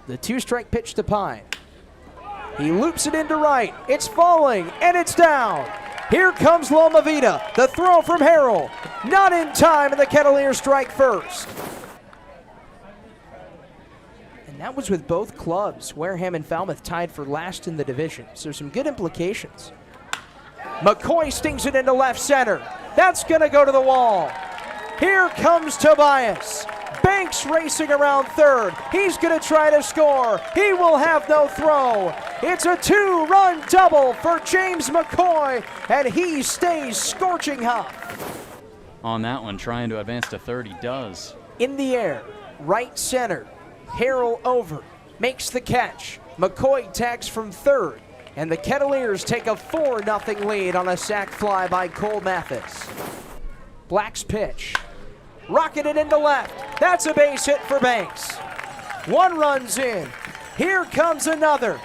The 2-strike pitch to Pine. He loops it into right. It's falling, and it's down. Here comes Loma Vida. The throw from Harrell. Not in time, and the Kettleers strike first. And that was with both clubs. Wareham and Falmouth tied for last in the division, so some good implications. McCoy stings it into left center. That's going to go to the wall. Here comes Tobias. Banks racing around third. He's going to try to score. He will have no throw. It's a 2-run double for James McCoy, and he stays scorching hot. On that one, trying to advance to third, he does. In the air, right center. Harrell over, makes the catch. McCoy tags from third, and the Kettleers take a 4-0 lead on a sac fly by Cole Mathis. Black's pitch. Rocketed into left. That's a base hit for Banks. 1 run's in. Here comes another.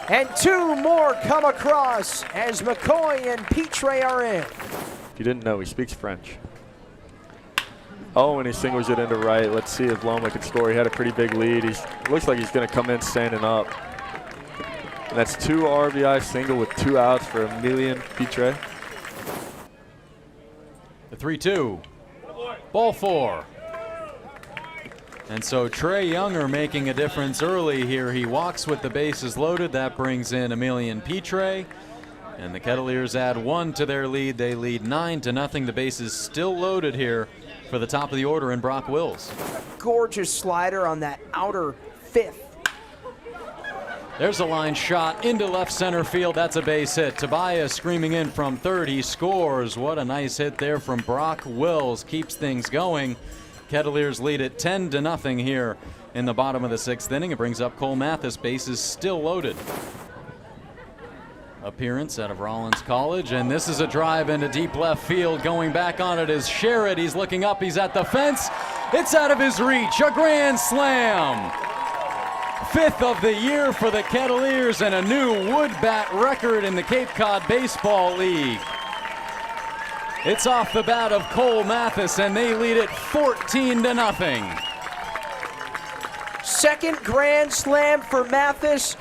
And 2 more come across as McCoy and Pitre are in. If you didn't know, he speaks French. Oh, and he singles it into right. Let's see if Loma can score. He had a pretty big lead. Looks like he's going to come in standing up. And that's 2 RBI single with 2 outs for Emilian Pitre. The 3-2. Ball 4. And so Trey Younger making a difference early here. He walks with the bases loaded. That brings in Emilian Pitre. And the Kettleers add 1 to their lead. They lead 9-0. The bases still loaded here for the top of the order in Brock Wills. Gorgeous slider on that outer 5th. There's a line shot into left center field. That's a base hit. Tobias screaming in from third. He scores. What a nice hit there from Brock Wills. Keeps things going. Kettleers lead it 10-0 here in the bottom of the 6th inning. It brings up Cole Mathis. Bases still loaded. Appearance out of Rollins College, and this is a drive into deep left field. Going back on it is Sherrod. He's looking up. He's at the fence. It's out of his reach. A grand slam. 5th of the year for the Kettleers and a new wood bat record in the Cape Cod Baseball League. It's off the bat of Cole Mathis, and they lead it 14-0. Second grand slam for Mathis.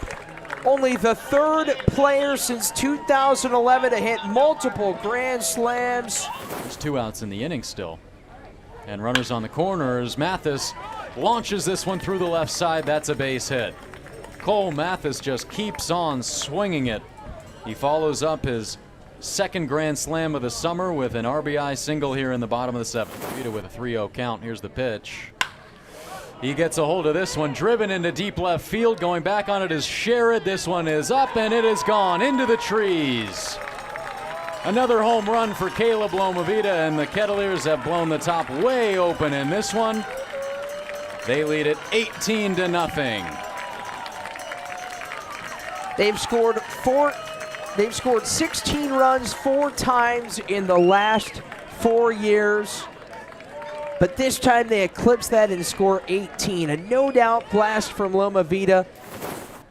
Only the 3rd player since 2011 to hit multiple grand slams. There's 2 outs in the inning still. And runners on the corners. Mathis launches this one through the left side. That's a base hit. Cole Mathis just keeps on swinging it. He follows up his 2nd grand slam of the summer with an RBI single here in the bottom of the 7th. Vita with a 3-0 count. Here's the pitch. He gets a hold of this one, driven into deep left field. Going back on it is Sherrod. This one is up, and it is gone into the trees. Another home run for Caleb Loma Vida, and the Kettleers have blown the top way open in this one. They lead it 18-0. They've scored 16 runs 4 times in the last 4 years. But this time they eclipse that and score 18. A no-doubt blast from Loma Vida.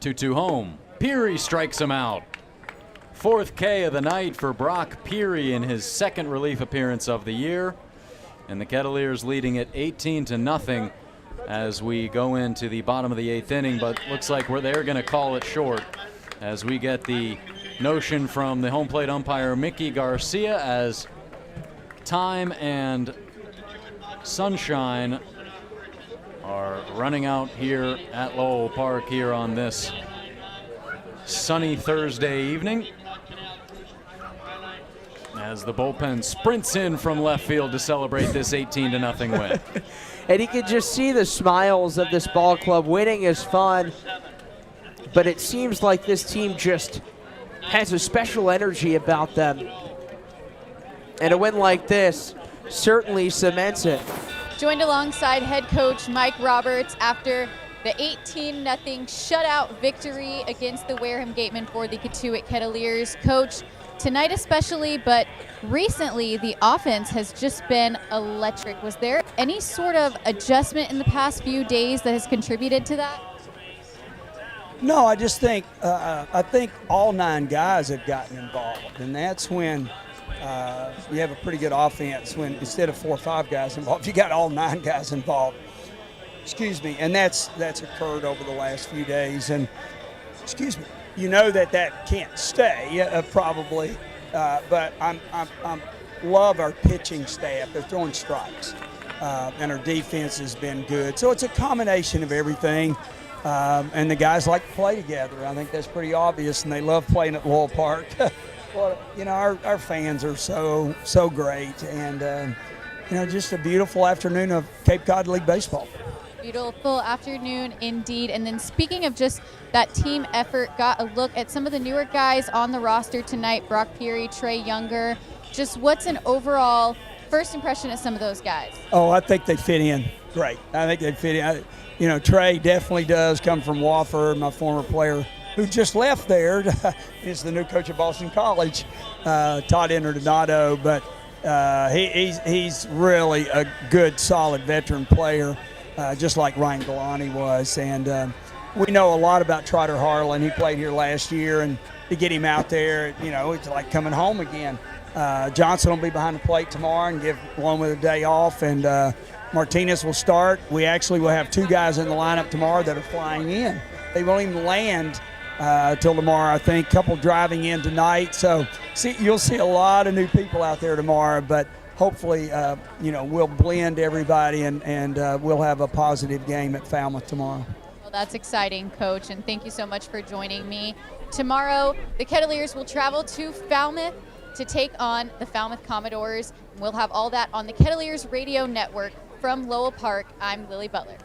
2-2 home. Peary strikes him out. 4th K of the night for Brock Peary in his 2nd relief appearance of the year. And the Kettleers leading it 18-0 as we go into the bottom of the 8th inning. But looks like they're going to call it short as we get the notion from the home plate umpire Mickey Garcia as time and sunshine are running out here at Lowell Park here on this sunny Thursday evening as the bullpen sprints in from left field to celebrate this 18-0 win. And you can just see the smiles of this ball club. Winning is fun, but it seems like this team just has a special energy about them. And a win like this certainly cements it. Joined alongside head coach Mike Roberts after the 18-0 shutout victory against the Wareham Gatemen for the Katuitt Kettleers. Coach, tonight especially, but recently the offense has just been electric. Was there any sort of adjustment in the past few days that has contributed to that? No, I just think I think all 9 guys have gotten involved, and that's when you have a pretty good offense. When instead of 4 or 5 guys involved, you got all 9 guys involved. excuse me, and that's occurred over the last few days. And excuse me, you know that can't stay probably, but I'm love our pitching staff. They're throwing strikes, and our defense has been good. So it's a combination of everything. And the guys like to play together. I think that's pretty obvious, and they love playing at Lowell Park. Well, our fans are so great, and just a beautiful afternoon of Cape Cod League baseball. Beautiful afternoon indeed. And then speaking of just that team effort, got a look at some of the newer guys on the roster tonight. Brock Peary, Trey Younger. Just what's an overall first impression of some of those guys? Oh, I think they fit in great. I think they fit in. Trey definitely does come from Wofford, my former player who just left there. Is the new coach at Boston College, Todd Interdonato. But he's really a good, solid veteran player, just like Ryan Galani was. And we know a lot about Trotter Harlan. He played here last year, and to get him out there, it's like coming home again. Johnson will be behind the plate tomorrow and give Loma the day off, and Martinez will start. We actually will have 2 guys in the lineup tomorrow that are flying in. They won't even land till tomorrow, I think. A couple driving in tonight. So you'll see a lot of new people out there tomorrow, but hopefully, we'll blend everybody and we'll have a positive game at Falmouth tomorrow. Well, that's exciting, Coach, and thank you so much for joining me. Tomorrow, the Kettleers will travel to Falmouth to take on the Falmouth Commodores. We'll have all that on the Kettleers Radio Network. From Lowell Park, I'm Lily Butler.